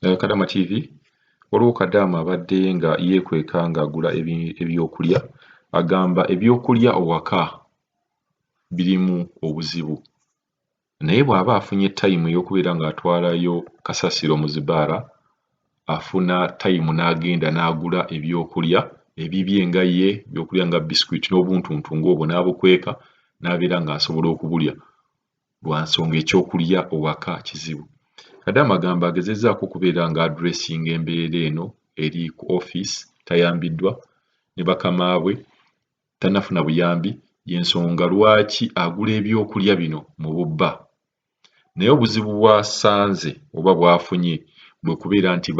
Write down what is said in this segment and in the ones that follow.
Kadaama TV waliwo Kadaama abadde nga yeekweka ng'agula ebyokulya agamba ebyokulya ewaka birimu obuzibu naye bw'aba afunye tayimu ey'okubeera ng'atwalayo kasasiro mu zibaala afuna tayimu n'agenda n'agula ebyokulya ebibye nga ye ebyokulya nga bisikuiti n'obuntuntu ng'obwo n'abukweka n'abeera ng'asobola okubulya lwa nsonga ekyokulya ewaka kizibu. Kadaama agamba agezezzaako okubeera ng'adressinga embeera eno eri ku ofiisi tayambiddwa ne bakama bwe tannafuna buyambi y'ensonga lwaki agula ebyokulya bino mu bubba naye obuzibu bw'asanze oba bw'afunye bwe kubeera nti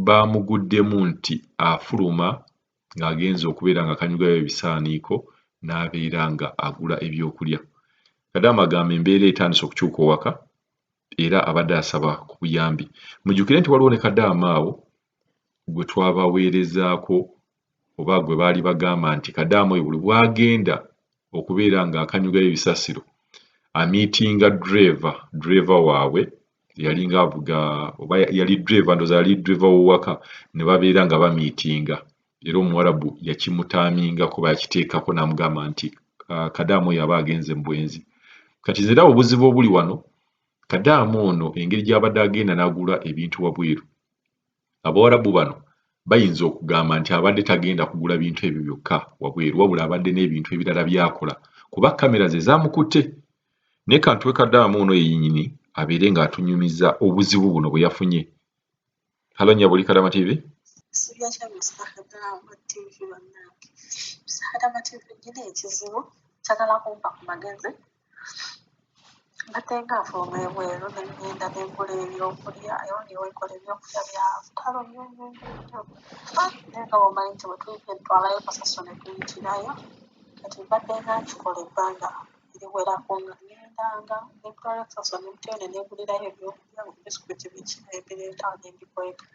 baamuguddemu nti afuluma ng'agenza okubeera ng'akanyugayo ebisaaniiko n'abeera nga agula ebyokulya. Kadaama agamba embeera etandise okukyuka ewaka era abadde asaba ku buyambi. Mujjukire nti waliwo ne Kadaama awo gwe twabaweerezaako oba gwe baali bagamba nti Kadaama oyo buli bw'agenda okubeera ng'akanyugayo ebisasiro amiitinga ddereeva waabwe yalinga avuga oba yali ddereeva ndowooza yali ddereeva w'ewaka ne babeera nga bamiitinga era Omuwarabu yakimutaamingako bakiteekako n'amugamba nti Kadaama oyo aba agenze mu bwenzi. Kati nze ndaba obuzibu obuli wano Kadaama ono engeri gy'abadde agenda n'agula ebintu wabweru Abawarabu bano bayinza okugamba nti abadde tagenda kugula bintu ebyo byokka wabweru wabula abadde n'ebintu ebirala by'akola kuba kamera ze zaamukutte. Naye ka ntuwe Kadaama ono yennyini abeere ng'atunyumiza obuzibu buno bwe yafunye. Halo nnyabo oli Kadaama TV? Kadaama TV nyina ekizibu kyagala kumpa ku magezi mbadde nga nfuluma ebweru ne ngenda ne ngula ebyokulya era neweekola ebyokulya bya butalo nnyo naye nga bw'omanyi nti bwe twalayo kasasiro ne tuyitirayo kati mbadde nga nkikola ebbanga eriwerako nga ngendanga ne ntwalayo kasasiro ne muteyo ne neegulirayo ebyokulya mu bisikuiti biki ebireetawo ne mbikweka.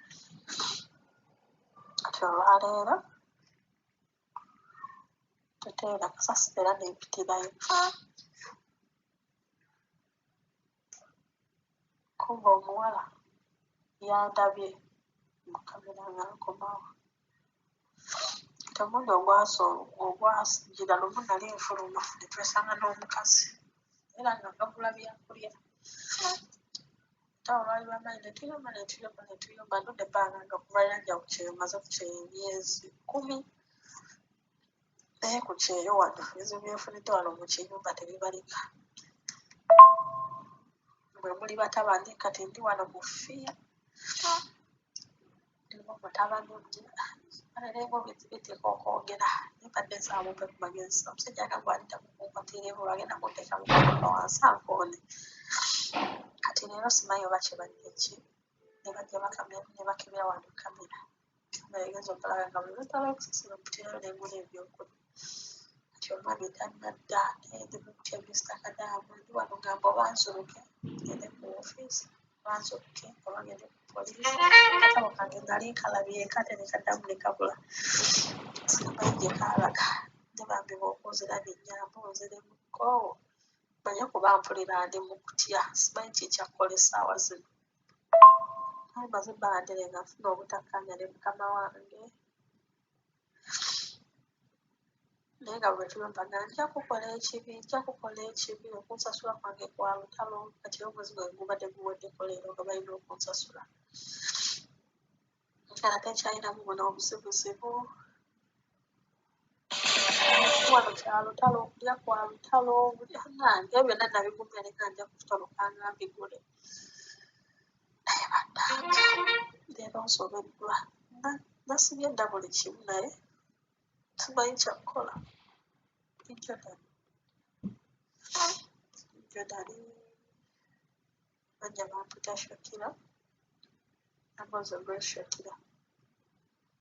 Kati olwaleero tuteera kasasiro era ne mpitirayo. Kumba omuwala yandabye mu kamera nga nkomawo. Omundi ogwajira lumu nali nfuluma ne twesanga n'omukazi era nga gagula byakulya. Ate olwali lw'amaanyi ne tuyomba ndudde ebbanga nga kubalira nja ku kyeyo maze ku kyeyo emyezi 10 naye ku kyeyo wano ebizibu byenfunidde wano mu kiyumba tebibalika. Bwe muli batabani kati ndi wano mu ffiya ndimu mutabani alaleego biteeka okwogera mbadde nsaba mumpe ku magezi omusajja nga gwalita mukunkwatireevu bagenda kunteeka mukono wansi ankoone. Kati leero simanyi oba kibadde ki ne bajja ne bakebera wano kamera egeza okulaga nga bwe batwala okusasira mpitirayo ne ngula ebyokulya. Kati omwami tannadda naye ndi mukutya Mr. Kadaama ndi wano ngamba oba nsuluke ngende ku ofiisi oba nsuluke oba ngende ku poliisi. Akatabo kange nali nkalabye kate ne kaddamu ne kabula simanyi gye kaalaga ne bambi bw'okuuzirabye ennyambo nziremuko manye kuba mpulira ndi mu kutya simanyi kikyakukola essaawa zino. Naye maze ebbanga ddene nga nfuna obutakkanya ne mukama wange naye nga bwe tuyomba nga nja kukola ekibi okunsasula kwange kwa lutalo kati omwezi gwe gubadde guweddeko leero nga balina okunsasula nga nate nkyalinamu buno obuzibuzibu wano kya lutalo okulya kwa lutalo nange byonna nabigumya ne nga nja kutolokanga mbigule naye bannange leero nsobeddwa nasibye dda buli kimu naye simanyi kyakukola. Jordan bajja bampita Shakira naboze Shakira